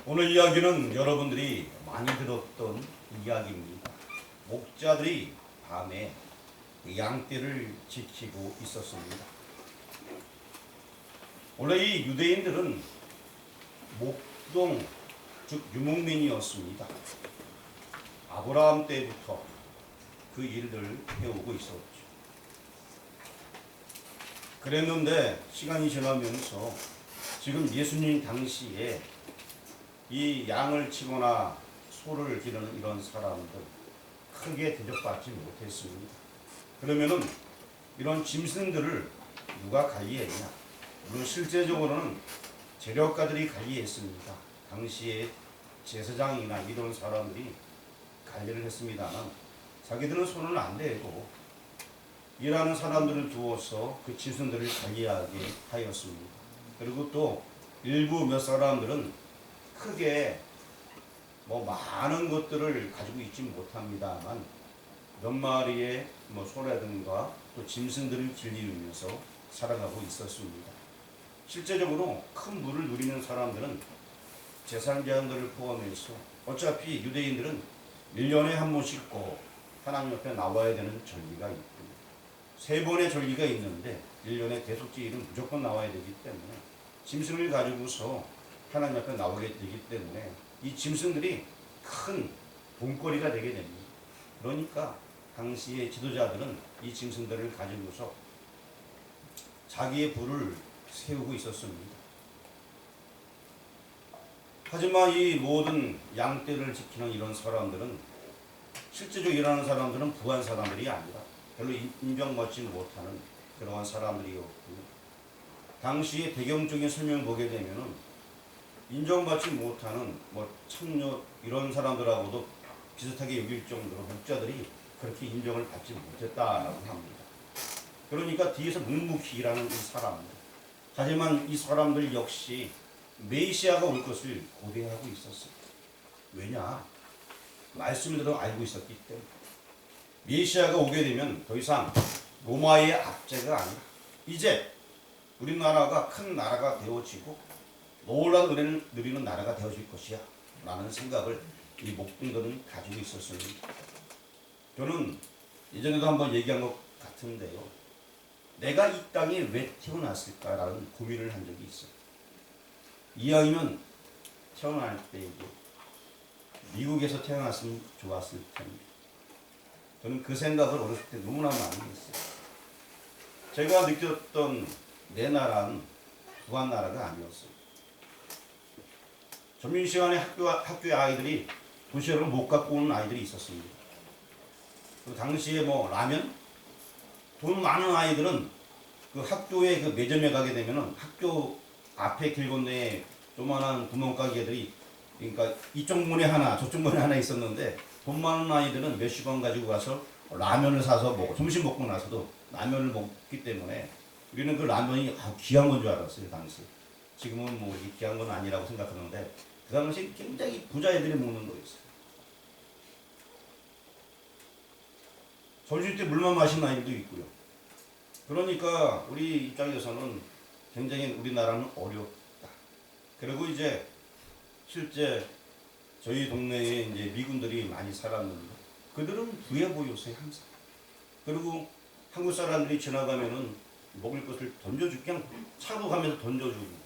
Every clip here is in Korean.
오늘 이야기는 여러분들이 많이 들었던 이야기입니다. 목자들이 밤에 양떼를 지키고 있었습니다. 원래 이 유대인들은 목동, 즉 유목민이었습니다. 아브라함 때부터 그 일들을 해오고 있었죠. 그랬는데 시간이 지나면서 지금 예수님 당시에 이 양을 치거나 소를 기르는 이런 사람들 크게 대접받지 못했습니다. 그러면은 이런 짐승들을 누가 관리했냐? 물론 실제적으로는 재력가들이 관리했습니다. 당시에 제사장이나 이런 사람들이 관리를 했습니다만 자기들은 손을 안 대고 일하는 사람들을 두어서 그 짐승들을 관리하게 하였습니다. 그리고 또 일부 몇 사람들은 크게 많은 것들을 가지고 있지 못합니다만 몇 마리의 소라든가 또 짐승들을 길리우면서 살아가고 있었습니다. 실제적으로 큰 부를 누리는 사람들은 제사장들을 포함해서 어차피 유대인들은 1년에 한 번씩 꼭 하나님 옆에 나와야 되는 절기가 있고 3번의 절기가 있는데 1년에 대속제일은 무조건 나와야 되기 때문에 짐승을 가지고서 하나님 앞에 나오게 되기 때문에 이 짐승들이 큰 돈거리가 되게 됩니다. 그러니까 당시의 지도자들은 이 짐승들을 가지고서 자기의 부를 세우고 있었습니다. 하지만 이 모든 양떼를 지키는 이런 사람들은 실제적으로 일하는 사람들은 부한 사람들이 아니라 별로 인정받지 못하는 그러한 사람들이었고 당시의 배경적인 설명을 보게 되면은 인정받지 못하는 창녀 이런 사람들하고도 비슷하게 여길 정도로 목자들이 그렇게 인정을 받지 못했다라고 합니다. 그러니까 뒤에서 묵묵히 일하는 이 사람들. 하지만 이 사람들 역시 메시아가 올 것을 고대하고 있었어요. 왜냐? 말씀대로 알고 있었기 때문에. 메시아가 오게 되면 더 이상 로마의 압제가 아니라 이제 우리나라가 큰 나라가 되어지고 놀라운 은혜를 누리는 나라가 되어질 것이야 라는 생각을 이 목동들은 가지고 있었습니다. 저는 예전에도 한번 얘기한 것 같은데요. 내가 이 땅에 왜 태어났을까라는 고민을 한 적이 있어요. 이왕이면 태어날 때 미국에서 태어났으면 좋았을 텐데 저는 그 생각을 어렸을 때 너무나 많이 했어요. 제가 느꼈던 내 나라는 부한 나라가 아니었어요. 점심시간에 학교에 아이들이 도시락을 못 갖고 오는 아이들이 있었습니다. 그 당시에 라면? 돈 많은 아이들은 그 학교에 그 매점에 가게 되면은 학교 앞에 길 건너에 조만한 구멍가게들이 그러니까 이쪽 문에 하나 저쪽 문에 하나 있었는데 돈 많은 아이들은 몇십 원 가지고 가서 라면을 사서 먹고 점심 먹고 나서도 라면을 먹기 때문에 우리는 그 라면이 귀한 건 줄 알았어요 당시. 지금은 이게 귀한 건 아니라고 생각하는데 그 당시 굉장히 부자애들이 먹는 거였어요. 점심 때 물만 마시는 아이들도 있고요. 그러니까 우리 입장에서는 굉장히 우리나라는 어렵다. 그리고 이제 실제 저희 동네에 이제 미군들이 많이 살았는데 그들은 부해 보였어요 항상. 그리고 한국 사람들이 지나가면은 먹을 것을 던져주고 그냥 차고 가면서 던져주고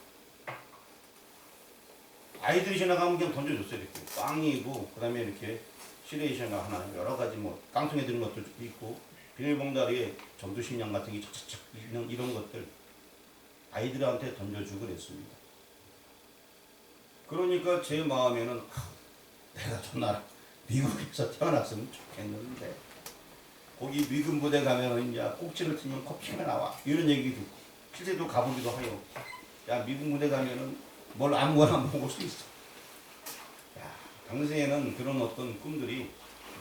아이들이 지나가면 그냥 던져줬어요. 이렇게 빵이고 그다음에 이렇게 시레이션가 하나 여러 가지 깡통에 드는 것도 있고 비닐봉다리에 전두식량 같은 게 착착착 이런 것들 아이들한테 던져주고 그랬습니다. 그러니까 제 마음에는 내가 저 나라 미국에서 태어났으면 좋겠는데 거기 미군 부대 가면은 이제 꼭지를 틀면 커피가 나와 이런 얘기 듣고 실제로 가보기도 하여 야 미군 부대 가면은 뭘 아무거나 먹을 수 있어. 야, 당시에는 그런 어떤 꿈들이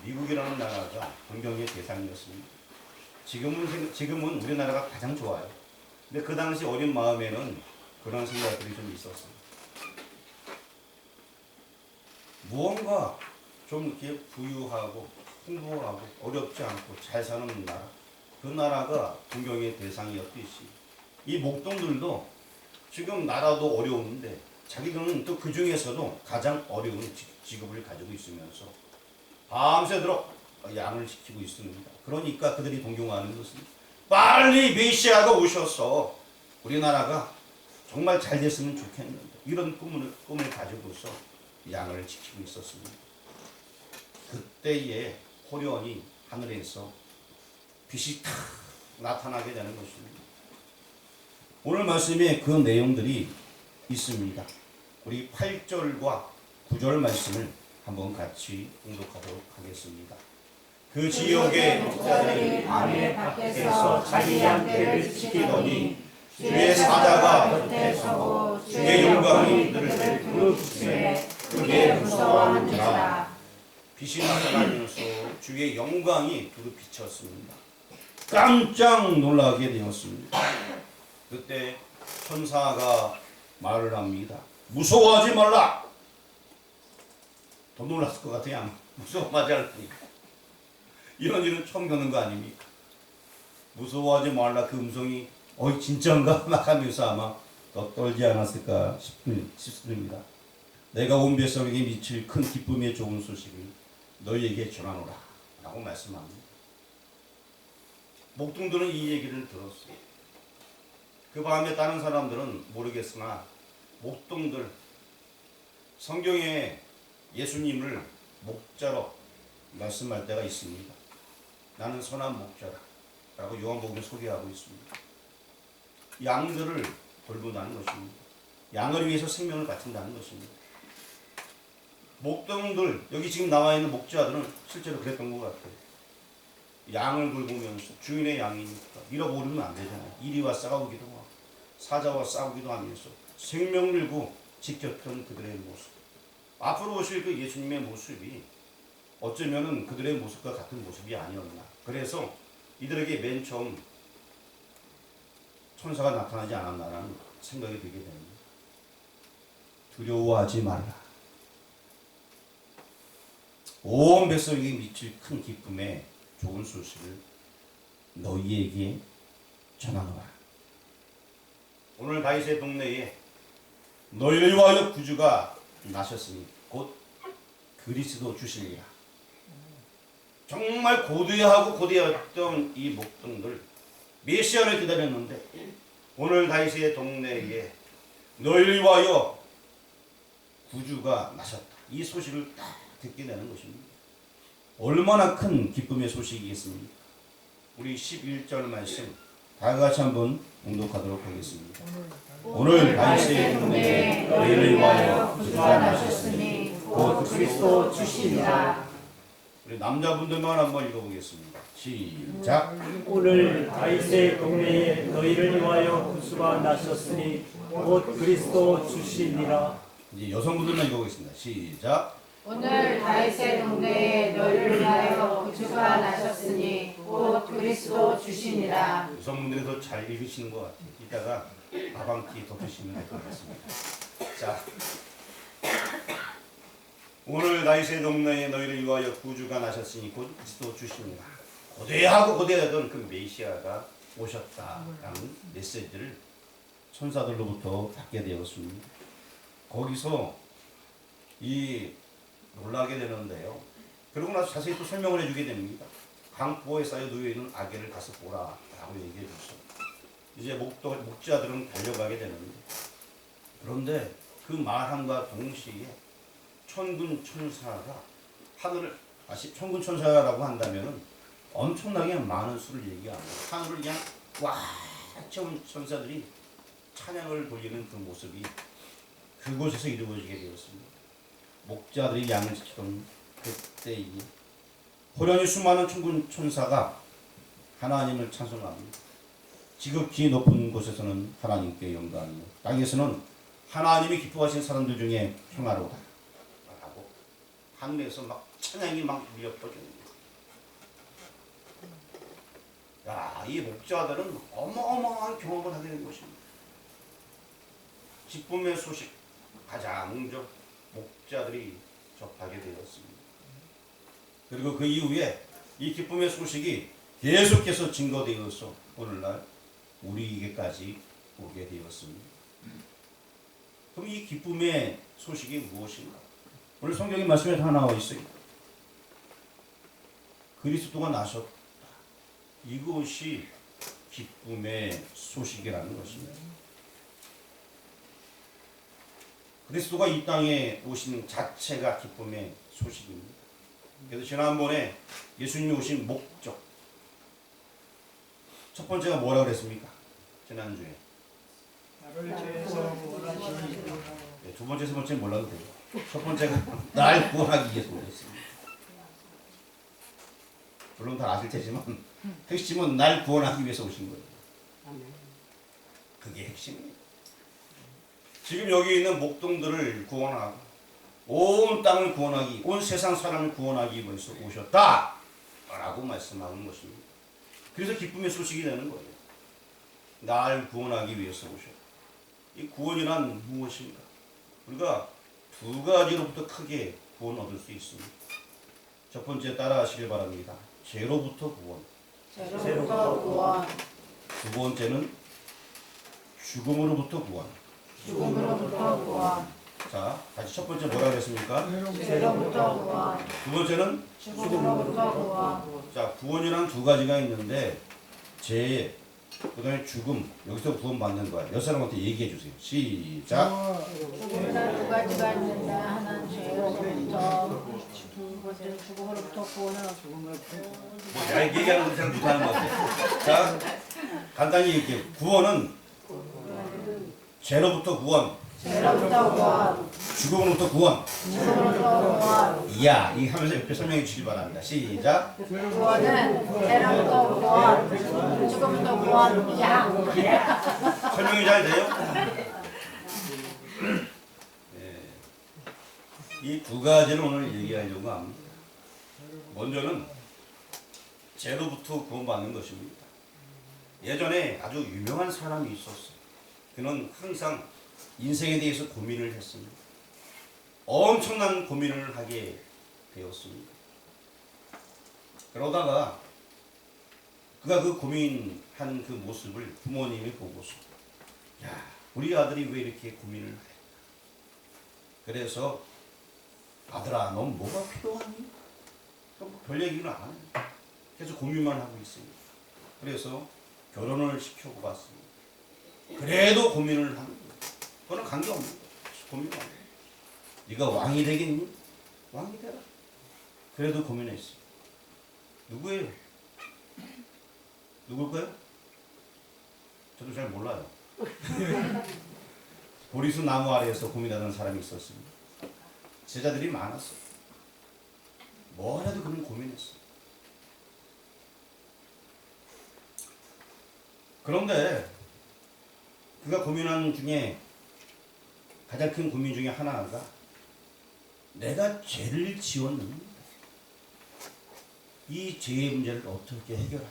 미국이라는 나라가 존경의 대상이었습니다. 지금은 우리나라가 가장 좋아요. 근데 그 당시 어린 마음에는 그런 생각들이 좀 있었어요. 무언가 좀 이렇게 부유하고 풍부하고 어렵지 않고 잘 사는 나라, 그 나라가 존경의 대상이었듯이 이 목동들도 지금 나라도 어려운데 자기들은 또 그 중에서도 가장 어려운 직업을 가지고 있으면서 밤새도록 양을 지키고 있습니다. 그러니까 그들이 동경하는 것은 빨리 메시아가 오셔서 우리나라가 정말 잘 됐으면 좋겠는데 이런 꿈을 가지고서 양을 지키고 있었습니다. 그때에 호련히 하늘에서 빛이 탁 나타나게 되는 것입니다. 오늘 말씀에 그 내용들이 있습니다. 우리 8절과 9절 말씀을 한번 같이 공독하도록 하겠습니다. 그 지역의 목자들이 밤에 밖에서 자기 양떼를 지키더니 주의 사자가 곁에 서고 주의 영광이 그들을 부르짖으매 크게 무서워하는지라. 빛이 나타나면서 주의 영광이 두루 비쳤습니다. 깜짝 놀라게 되었습니다. 그때 천사가 말을 합니다. 무서워하지 말라. 더 놀랐을 것 같아요. 무서워하지 않으니까. 이런 일은 처음 겪는 거 아닙니까? 무서워하지 말라 그 음성이 진짜인가 막 하면서 아마 더 떨지 않았을까 싶습니다. 내가 온 백성에게 미칠 큰 기쁨의 좋은 소식을 너희에게 전하노라 라고 말씀합니다. 목동들은 이 얘기를 들었어요. 그 밤에 다른 사람들은 모르겠으나 목동들 성경에 예수님을 목자로 말씀할 때가 있습니다. 나는 선한 목자다 라고 요한복음에 소개하고 있습니다. 양들을 돌본다는 것입니다. 양을 위해서 생명을 바친다는 것입니다. 목동들 여기 지금 나와 있는 목자들은 실제로 그랬던 것 같아요. 양을 돌보면서 주인의 양이니까 잃어버리면 안 되잖아요. 이리와 싸우기도 하고 사자와 싸우기도 하면서 생명 들고 지켰던 그들의 모습, 앞으로 오실 그 예수님의 모습이 어쩌면은 그들의 모습과 같은 모습이 아니었나. 그래서 이들에게 맨 처음 천사가 나타나지 않았나라는 생각이 들게 됩니다. 두려워하지 말라. 온 백성에게 미칠 큰 기쁨의 좋은 소식을 너희에게 전하노라. 오늘 다윗의 동네에 너희를 위하여 구주가 나셨으니 곧 그리스도 주시리라. 정말 고대했던 이 목동들 메시아를 기다렸는데 오늘 다윗의 동네에 너희를 위하여 구주가 나셨다. 이 소식을 딱 듣게 되는 것입니다. 얼마나 큰 기쁨의 소식이겠습니까? 우리 11절 말씀 다 같이 한번 공독하도록 하겠습니다. 오늘 다윗의 동네에 너희를 위하여 구주가 나셨으니 곧 그리스도 주시리라. 우리 남자분들만 한번 읽어보겠습니다. 시작. 오늘 다윗의 동네에 너희를 위하여 구주가 나셨으니 곧 그리스도 주시니라. 이제 여성분들만 읽어보겠습니다. 시작. 오늘 다윗의 동네에 너희를 위하여 구주가 나셨으니 곧 그리스도 주시니라. 여성분들이 더 잘 읽으시는 것 같아요. 이따가 가방키 덮으시면 될 것 같습니다. 자, 오늘 다윗의 동네에 너희를 위하여 구주가 나셨으니 곧 그리스도 주시니라. 고대하던 그 메시아가 오셨다라는 메시지를 천사들로부터 받게 되었습니다. 거기서 이 놀라게 되는데요. 그러고 나서 자세히 또 설명을 해주게 됩니다. 강보에 쌓여 놓여있는 아기를 가서 보라 라고 얘기해 줬어요. 이제 목자들은 달려가게 되는데, 그런데 그 말함과 동시에 천군 천사가 하늘을, 천군 천사라고 한다면은 엄청나게 많은 수를 얘기합니다. 하늘을 그냥 꽉 채운 천사들이 찬양을 돌리는 그 모습이 그곳에서 이루어지게 되었습니다. 목자들이 양을 지키던 그때에 호련히 수많은 천군 천사가 하나님을 찬송합니다. 지극히 높은 곳에서는 하나님께 영광이요 땅에서는 하나님이 기뻐하신 사람들 중에 평화로다 라고 하늘에서 막 찬양이 막 밀려 퍼집니다. 이 목자들은 어마어마한 경험을 하게 된 것입니다. 기쁨의 소식 가장 먼저 목자들이 접하게 되었습니다. 그리고 그 이후에 이 기쁨의 소식이 계속해서 증거되어서 오늘날 우리에게까지 오게 되었습니다. 그럼 이 기쁨의 소식이 무엇인가? 오늘 성경의 말씀에 다 나와 있어요. 그리스도가 나셨다. 이것이 기쁨의 소식이라는 것입니다. 그리스도가 이 땅에 오신 자체가 기쁨의 소식입니다. 그래서 지난번에 예수님이 오신 목적, 첫 번째가 뭐라고 그랬습니까? 지난주에. 네, 두 번째, 세 번째 몰라도 돼요. 첫 번째가 날 구원하기 위해서 오셨습니다. 물론 다 아실 테지만 핵심은 날 구원하기 위해서 오신 거예요. 그게 핵심이에요. 지금 여기 있는 목동들을 구원하고 온 땅을 구원하기, 온 세상 사람을 구원하기 위해서 오셨다 라고 말씀하는 것입니다. 그래서 기쁨의 소식이 되는 거예요. 날 구원하기 위해서 오셨다. 이 구원이란 무엇인가? 우리가 두 가지로부터 크게 구원 얻을 수 있습니다. 첫 번째 따라 하시길 바랍니다. 죄로부터 구원. 죄로부터 구원. 두 번째는 죽음으로부터 구원. 죽음으로부터 구원. 자, 다시 첫 번째 뭐라 그랬습니까? 죄로부터 구원. 두 번째는 죽음으로부터 구원. 자, 구원이란 두 가지가 있는데 죄, 그다음에 죽음, 여기서 구원 받는 거야. 여 사람한테 얘기해 주세요. 시작. 죽음이란 두 가지가 있는데 하나는 죄로부터 두 번째는 죽음으로부터 구원을 내가 얘기하는 거 잘 못하는 것 같아. 자, 간단히 얘기해. 구원은 죄로부터 구원, 죄로부터 구원. 죽음으로부터 구원. 죽음으로부터 구원. 이야, 이 하면서 옆에 설명해 주시기 바랍니다. 시작. 구원은 죄로부터 구원. 죽음부터 구원. 야. 설명이 잘 돼요? 네. 이 두 가지를 오늘 얘기하려고 합니다. 먼저는 죄로부터 구원받는 것입니다. 예전에 아주 유명한 사람이 있었어요. 그는 항상 인생에 대해서 고민을 했습니다. 엄청난 고민을 하게 되었습니다. 그러다가 그가 그 고민한 그 모습을 부모님이 보고서 야, 우리 아들이 왜 이렇게 고민을 할까? 그래서 아들아, 넌 뭐가 필요하니? 별 얘기는 안 해요. 계속 고민만 하고 있습니다. 그래서 결혼을 시켜고 봤습니다. 그래도 고민을 하는 거예요. 그거는 관계없는 거예요. 고민을 하는 거예요. 네가 왕이 되겠니? 왕이 되라. 그래도 고민했어요. 누구예요? 누굴까요? 저도 잘 몰라요. 보리수 나무 아래에서 고민하는 사람이 있었습니다. 제자들이 많았어요. 뭐라도 그는 고민했어요. 그런데 그가 고민하는 중에 가장 큰 고민 중에 하나가 내가 죄를 지었는데 이 죄의 문제를 어떻게 해결할까?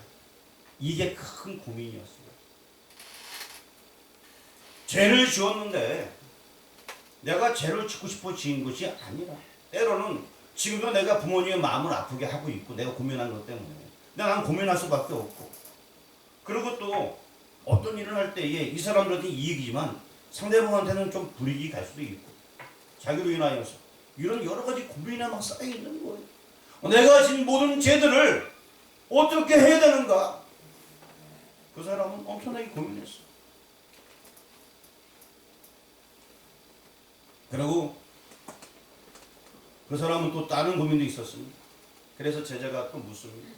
이게 큰 고민이었어요. 죄를 지었는데 내가 죄를 짓고 싶어 지은 것이 아니라 때로는 지금도 내가 부모님의 마음을 아프게 하고 있고 내가 고민한 것 때문에 난 고민할 수밖에 없고 그리고 또 어떤 일을 할 때에 이 사람들한테 이익이지만 상대방한테는 좀 불이익이 갈 수도 있고 자기로 인하여서 이런 여러 가지 고민이 막 쌓여 있는 거예요. 내가 진 모든 죄들을 어떻게 해야 되는가? 그 사람은 엄청나게 고민했어. 그리고 그 사람은 또 다른 고민도 있었습니다. 그래서 제자가 또 묻습니다.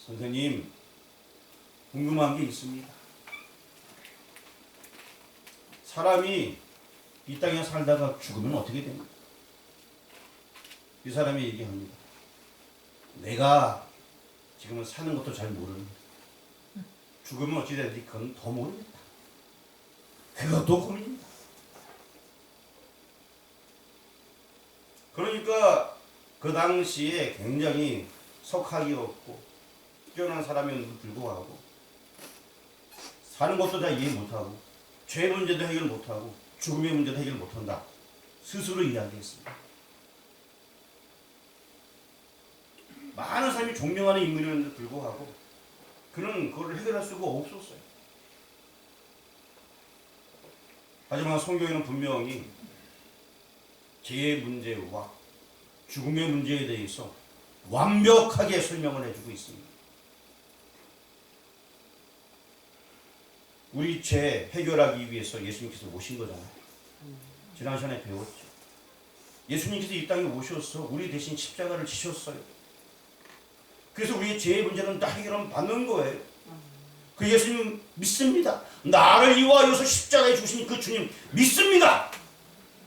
선생님, 궁금한 게 있습니다. 사람이 이 땅에 살다가 죽으면 어떻게 됩니까? 이 사람이 얘기합니다. 내가 지금은 사는 것도 잘 모르는데 죽으면 어찌 되는지 그건 더 모르겠다. 그것도 고민입니다. 그러니까 그 당시에 굉장히 석학이 없고 뛰어난 사람이었는데도 불구하고 사는 것도 다 이해 못하고 죄 문제도 해결 못하고 죽음의 문제도 해결 못한다. 스스로 이야기했습니다. 많은 사람이 존경하는 인물이었는데도 불구하고 그는 그걸 해결할 수가 없었어요. 하지만 성경에는 분명히 죄의 문제와 죽음의 문제에 대해서 완벽하게 설명을 해주고 있습니다. 우리 죄 해결하기 위해서 예수님께서 오신 거잖아요. 지난 시간에 배웠죠. 예수님께서 이 땅에 오셔서 우리 대신 십자가를 지셨어요. 그래서 우리의 죄의 문제는 다 해결하면 받는 거예요. 그 예수님 믿습니다. 나를 위하여서 십자가에 죽으신 그 주님 믿습니다.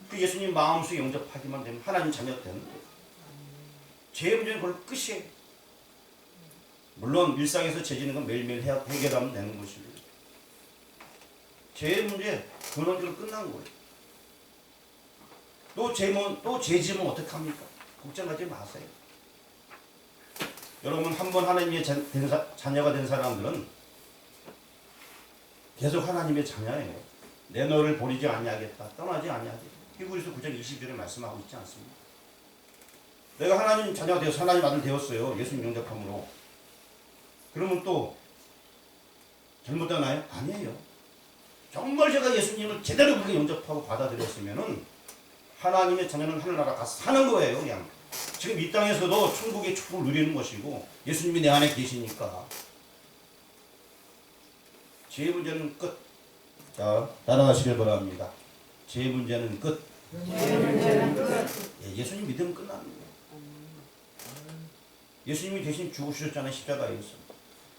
그 예수님 마음속에 영접하기만 되면 하나님 자녀 되는 거예요. 죄의 문제는 그걸 끝이에요. 물론 일상에서 죄 지는 건 매일매일 해결하면 되는 것입니다. 죄의 문제 근원적으로 끝난 거예요. 또 죄 지면 어떡합니까? 걱정하지 마세요. 여러분 한 번 하나님의 자녀가 된 사람들은 계속 하나님의 자녀예요. 내 너를 버리지 아니하겠다. 떠나지 아니하겠다. 히브리서 9장 20절에 말씀하고 있지 않습니까? 내가 하나님 자녀가 되어서 하나님 아들 되었어요. 예수님 영접함으로. 그러면 또 잘못되나요? 아니에요. 정말 제가 예수님을 제대로 그렇게 영접하고 받아들였으면은 하나님의 자녀는 하늘나라 가서 사는 거예요. 그냥 지금 이 땅에서도 천국의 축복을 누리는 것이고 예수님이 내 안에 계시니까. 죄의 문제는 끝. 자, 따라가시길 바랍니다. 죄의 문제는 끝. 예, 예수님 믿으면 끝납니다. 예수님이 대신 죽으셨잖아요. 십자가에서.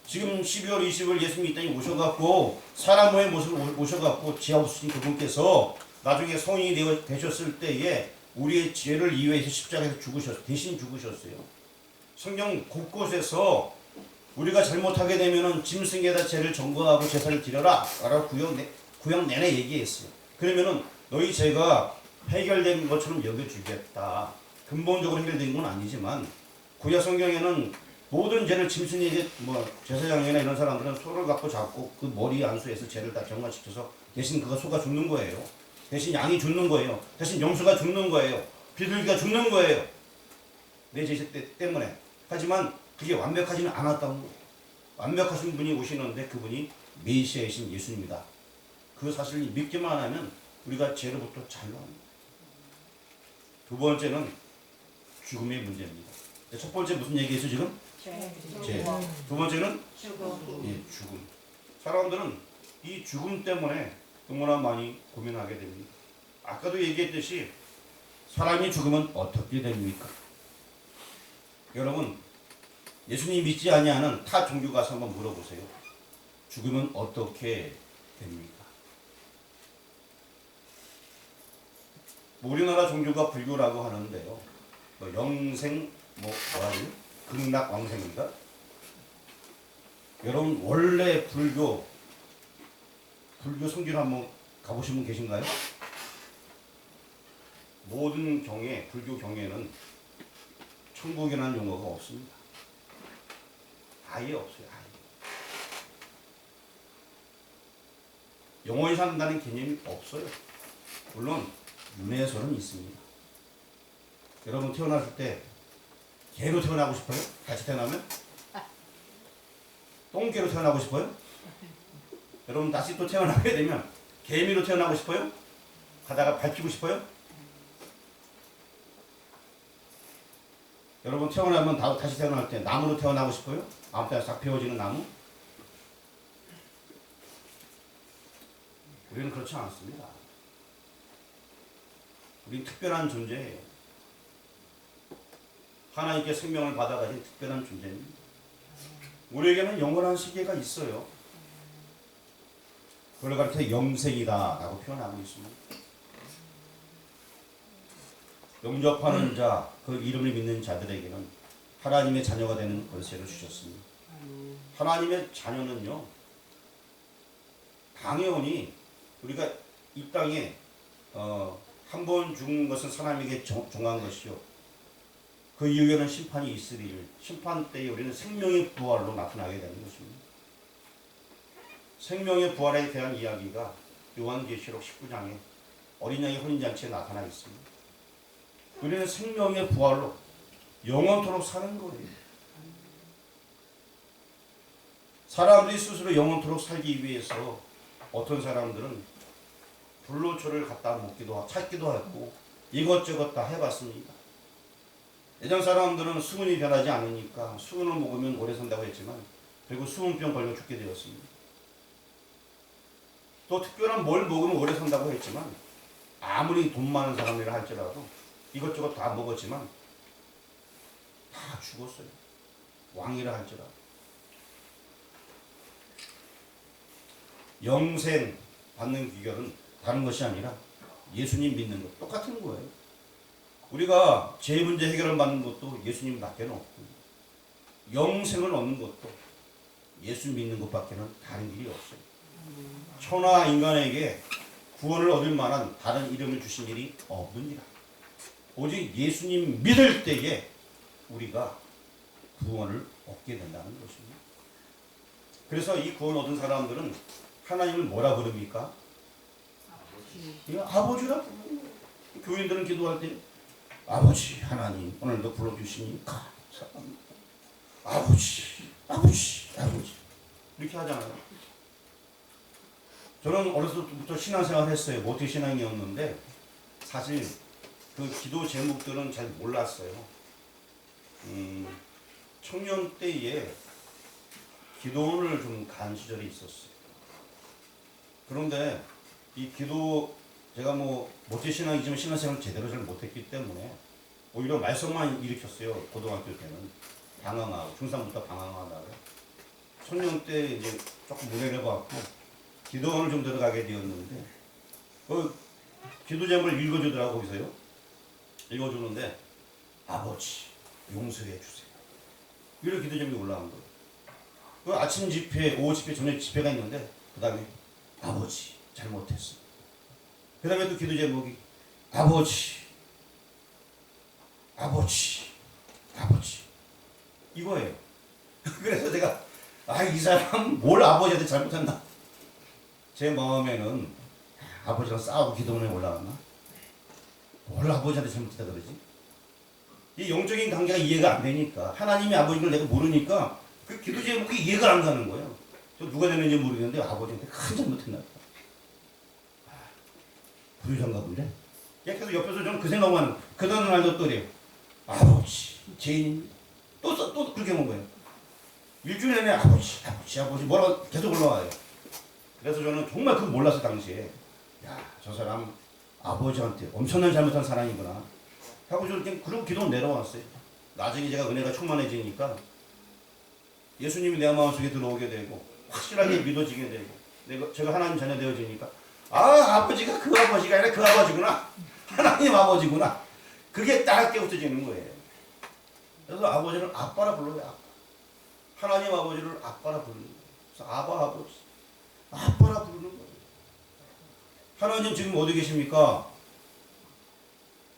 지금 12월 20일 예수님이 이 땅에 오셔갖고 사람의 모습을 오셔갖고 지하 없으신 그분께서 나중에 성인이 되셨을 때에 우리의 죄를 이해해서 십자가에서 대신 죽으셨어요. 성경 곳곳에서 우리가 잘못하게 되면은 짐승에다 죄를 전거하고 제사를 드려라 라고 구약 내내 얘기했어요. 그러면은 너희 죄가 해결된 것처럼 여겨주겠다. 근본적으로 해결된 건 아니지만 구약 성경에는 모든 죄를 짐승에게 제사장이나 이런 사람들은 소를 갖고 잡고 그 머리 안수에서 죄를 다 정화시켜서 대신 그가 소가 죽는 거예요. 대신 양이 죽는 거예요. 대신 염소가 죽는 거예요. 비둘기가 죽는 거예요. 내 죄 때문에. 하지만 그게 완벽하지는 않았다는 거예요. 완벽하신 분이 오시는데 그분이 메시아이신 예수님이다. 그 사실을 믿기만 하면 우리가 죄로부터 자유합니다. 두 번째는 죽음의 문제입니다. 첫 번째 무슨 얘기했죠 지금? 죄. 두 번째는 죽음. 예, 죽음. 사람들은 이 죽음 때문에 너무나 많이 고민하게 됩니다. 아까도 얘기했듯이 사람이 죽으면 어떻게 됩니까? 여러분 예수님 믿지 아니하는 타 종교 가서 한번 물어보세요. 죽으면 어떻게 됩니까? 우리나라 종교가 불교라고 하는데요. 영생 뭐라고요? 극락왕생인가? 여러분 원래 불교 성지로 한번 가보신 분 계신가요? 모든 경에 불교 경에는 천국이라는 용어가 없습니다. 아예 없어요. 아예. 영원히 산다는 개념이 없어요. 물론 윤회에서는 있습니다. 여러분 태어났을 때 개로 태어나고 싶어요? 같이 태어나면? 똥개로 태어나고 싶어요? 여러분 다시 또 태어나게 되면 개미로 태어나고 싶어요? 가다가 밟히고 싶어요? 여러분 태어나면 다시 태어날 때 나무로 태어나고 싶어요? 아무 때나 싹 베어지는 나무? 우리는 그렇지 않습니다. 우리는 특별한 존재예요. 하나님께 생명을 받아가진 특별한 존재입니다. 우리에게는 영원한 세계가 있어요. 그걸 가르쳐 영생이다 라고 표현하고 있습니다. 영접하는 자, 그 이름을 믿는 자들에게는 하나님의 자녀가 되는 권세를 주셨습니다. 하나님의 자녀는요, 당연히 우리가 이 땅에 한 번 죽은 것은 사람에게 정한 것이요. 그 이후에는 심판이 있으리를 심판 때에 우리는 생명의 부활로 나타나게 되는 것입니다. 생명의 부활에 대한 이야기가 요한계시록 19장에 어린 양의 혼인잔치에 나타나 있습니다. 우리는 생명의 부활로 영원토록 사는 거예요. 사람들이 스스로 영원토록 살기 위해서 어떤 사람들은 불로초를 갖다 먹기도 하고 찾기도 하고 이것저것 다 해봤습니다. 예전 사람들은 수은이 변하지 않으니까 수은을 먹으면 오래 산다고 했지만 결국 수은병 걸려 죽게 되었습니다. 또 특별한 뭘 먹으면 오래 산다고 했지만 아무리 돈 많은 사람이라 할지라도 이것저것 다 먹었지만 다 죽었어요. 왕이라 할지라도. 영생 받는 비결은 다른 것이 아니라 예수님 믿는 것 똑같은 거예요. 우리가 죄 문제 해결을 받는 것도 예수님밖에 없고 영생을 얻는 것도 예수 믿는 것밖에는 다른 길이 없어요. 천하 인간에게 구원을 얻을 만한 다른 이름을 주신 일이 없느니라. 오직 예수님 믿을 때에 우리가 구원을 얻게 된다는 것입니다. 그래서 이 구원 얻은 사람들은 하나님을 뭐라 부릅니까? 아버지라 부르는 거예요. 교인들은 기도할 때 아버지 하나님 오늘도 불러주시니 감사합니다. 아버지 이렇게 하잖아요. 저는 어렸을 때부터 신앙생활 했어요. 모태 신앙이었는데 사실 그 기도 제목들은 잘 몰랐어요. 청년 때에 기도원을 좀 간 시절이 있었어요. 그런데 이 기도 제가 뭐 모태 신앙이지만 신앙생활을 제대로 잘 못했기 때문에 오히려 말썽만 일으켰어요. 고등학교 때는 방황하고 중3부터 방황하다가 청년 때 이제 조금 문제를 받고 기도원을 좀 들어가게 되었는데 그 기도 제목을 읽어주더라고. 거기서요. 읽어주는데 아버지 용서해 주세요. 이런 기도 제목이 올라온 거예요. 그 아침 집회, 오후 집회, 저녁 집회가 있는데 그 다음에 아버지 잘못했어. 그 다음에 또 기도 제목이 아버지 이거예요. 그래서 제가 이 사람 뭘 아버지한테 잘못했나? 제 마음에는 아버지랑 싸우고 기도문에 올라갔나? 뭘 아버지한테 잘못했다 그러지? 이 영적인 관계가 이해가 안 되니까 하나님의 아버지를 내가 모르니까 그 기도 제목이 이해가 안 가는 거예요. 저 누가 되는지 모르겠는데 아버지한테 큰 잘못했나 보다. 부유장가 본데? 계속 옆에서 저는 그 생각만 하는 그 다음 날도 또 그래요. 아버지 죄인 또 그렇게 먹은 거예요. 일주일 내내 아버지 뭐라고 계속 올라와요. 그래서 저는 정말 그거 몰랐어요. 당시에 저 사람 아버지한테 엄청난 잘못한 사람이구나 하고 저는 그냥 그러고 기도 내려왔어요. 나중에 제가 은혜가 충만해지니까 예수님이 내 마음속에 들어오게 되고 확실하게 믿어지게 되고 제가 하나님 자녀 되어지니까 아버지가 그 아버지가 아니라 그 아버지구나. 하나님 아버지구나. 그게 딱 깨우쳐지는 거예요. 그래서 아버지를 아빠라 불러요. 아빠. 하나님 아버지를 아빠라 부르는 거예요. 그래서 아빠라 부르는 거예요. 하나님 지금 어디 계십니까?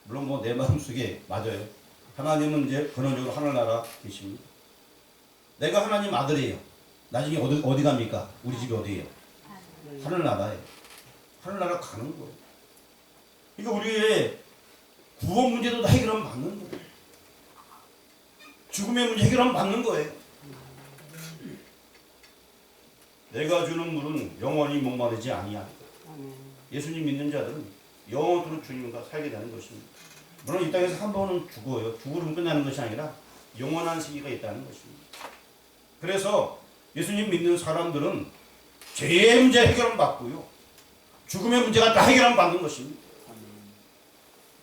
물론 뭐 내 마음속에 맞아요. 하나님은 이제 근원적으로 하늘나라 계십니다. 내가 하나님 아들이에요. 나중에 어디 갑니까? 우리 집이 어디예요? 하늘나라에. 하늘나라 가는 거예요. 그러니까 우리의 구원 문제도 다 해결하면 받는 거예요. 죽음의 문제 해결하면 받는 거예요. 내가 주는 물은 영원히 목마르지 아니하리라. 예수님 믿는 자들은 영원토록 주님과 살게 되는 것입니다. 물론 이 땅에서 한 번은 죽어요. 죽으면 끝나는 것이 아니라 영원한 세계가 있다는 것입니다. 그래서 예수님 믿는 사람들은 죄의 문제 해결은 받고요. 죽음의 문제가 다 해결하면 받는 것입니다.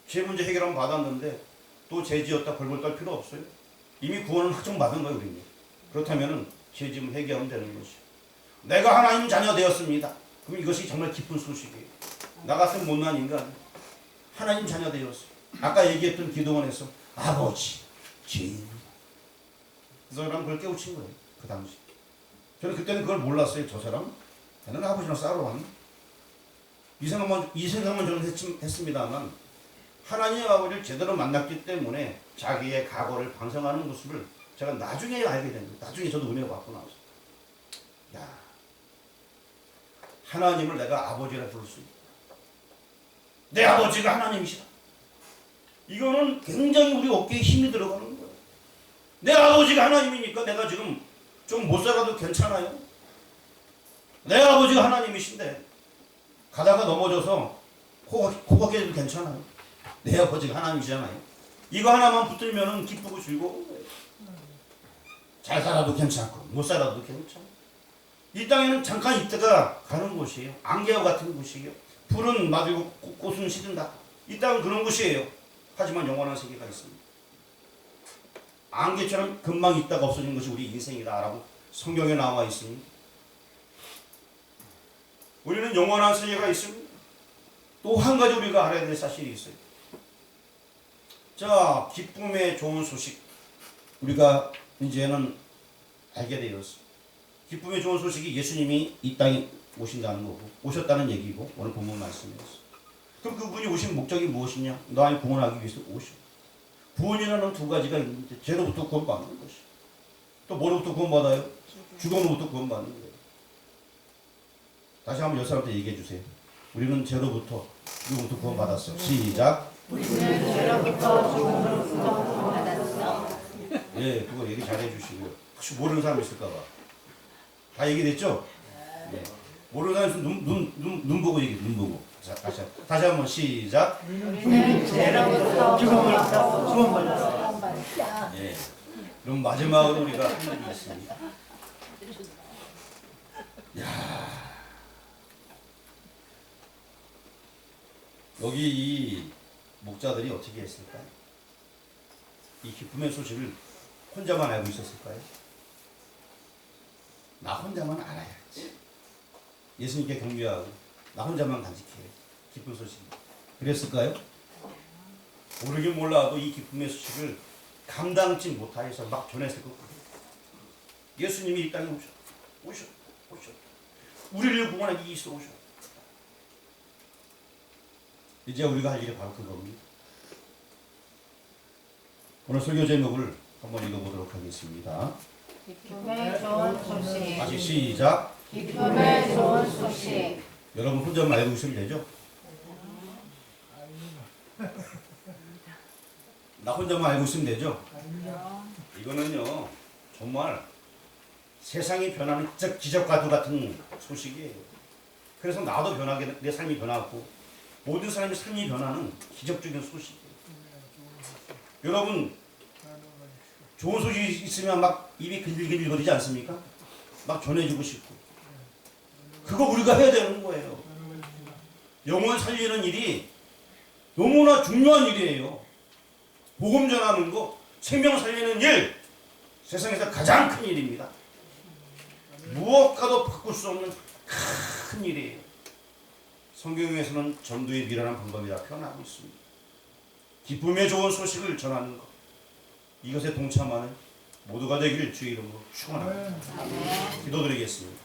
죄 문제 해결하면 받았는데 또 죄 지었다 벌벌 떨 필요 없어요. 이미 구원은 확정받은 거예요. 우리는. 그렇다면 죄 지금 해결하면 되는 것이요. 내가 하나님 자녀 되었습니다. 그럼 이것이 정말 기쁜 소식이에요. 나 같은 못난 인간 하나님 자녀 되었어요. 아까 얘기했던 기도원에서 아버지 죄인입니다. 그 사람 그걸 깨우친 거예요. 그 당시. 저는 그때는 그걸 몰랐어요. 저 사람 나는 아버지랑 싸우러 왔나? 이 생각만 저는 했습니다만 하나님의 아버지를 제대로 만났기 때문에 자기의 과거를 반성하는 모습을 제가 나중에 알게 된 거예요. 나중에 저도 은혜를 받고 나서 하나님을 내가 아버지라 부를 수 있다. 내 아버지가 하나님이시다. 이거는 굉장히 우리 어깨에 힘이 들어가는 거예요. 내 아버지가 하나님이니까 내가 지금 좀 못 살아도 괜찮아요. 내 아버지가 하나님이신데 가다가 넘어져서 코가 깨져도 괜찮아요. 내 아버지가 하나님이잖아요. 이거 하나만 붙들면은 기쁘고 즐거운 거예요. 잘 살아도 괜찮고 못 살아도 괜찮고 이 땅에는 잠깐 있다가 가는 곳이에요. 안개와 같은 곳이에요. 풀은 마르고 꽃은 시든다. 이 땅은 그런 곳이에요. 하지만 영원한 세계가 있습니다. 안개처럼 금방 있다가 없어진 것이 우리 인생이다라고 성경에 나와 있습니다. 우리는 영원한 세계가 있습니다. 또 한 가지 우리가 알아야 될 사실이 있어요. 자, 기쁨의 좋은 소식 우리가 이제는 알게 되었습니다. 기쁨의 좋은 소식이 예수님이 이 땅에 오신다는 거고 오셨다는 얘기고 오늘 본문 말씀이었어요. 그럼 그분이 오신 목적이 무엇이냐? 너희 구원하기 위해서 오셔. 구원이라는 두 가지가 있는데 죄로부터 구원받는 것이 또 뭐로부터 구원받아요? 죽음으로부터 구원받는 거예요. 다시 한번 여사람한테 얘기해 주세요. 우리는 죄로부터 죽음으로부터 구원받았어. 시작. 우리는 죄로부터 죽음으로부터 구원받았어. 예, 그거 얘기 잘해 주시고요. 혹시 모르는 사람 있을까 봐. 다 얘기됐죠? 예. 모르는 사람 있으면 눈 보고 얘기해. 눈 보고. 자, 다시 한번 시작. 우리는 죄로부터 죽음으로부터 구원받았어. 예. 그럼 마지막으로 우리가 할 일이 있습니다. 야, 여기 이 목자들이 어떻게 했을까요? 이 기쁨의 소식을 혼자만 알고 있었을까요? 나 혼자만 알아야지. 예수님께 경배하고 나 혼자만 간직해. 기쁜 소식. 그랬을까요? 모르긴 몰라도 이 기쁨의 소식을 감당치 못하여서 막 전했을 것 같아요. 예수님이 이 땅에 오셨. 우리를 구원하기 위해서 오셨. 이제 우리가 할 일이 바로 그겁니다. 오늘 설교 제목을 한번 읽어보도록 하겠습니다. 기쁨의 좋은 소식. 다시 시작. 기쁨의 좋은 소식. 여러분 혼자만 알고 있으면 되죠? 나 혼자만 알고 있으면 되죠? 이거는요 정말 세상이 변하는 기적과도 같은 소식이에요. 그래서 나도 변하게, 내 삶이 변하고 모든 사람의 삶이 변하는 기적적인 소식이에요. 여러분 좋은 소식이 있으면 막 입이 근질근질거리지 않습니까? 막 전해주고 싶고 그거 우리가 해야 되는 거예요. 영혼 살리는 일이 너무나 중요한 일이에요. 복음 전하는 거, 생명 살리는 일, 세상에서 가장 큰 일입니다. 무엇과도 바꿀 수 없는 큰 일이에요. 성경에서는 전도의 미련한 방법이라 표현하고 있습니다. 기쁨의 좋은 소식을 전하는 것, 이것에 동참하는 모두가 되기를 주의 이름으로 축원합니다. 기도드리겠습니다.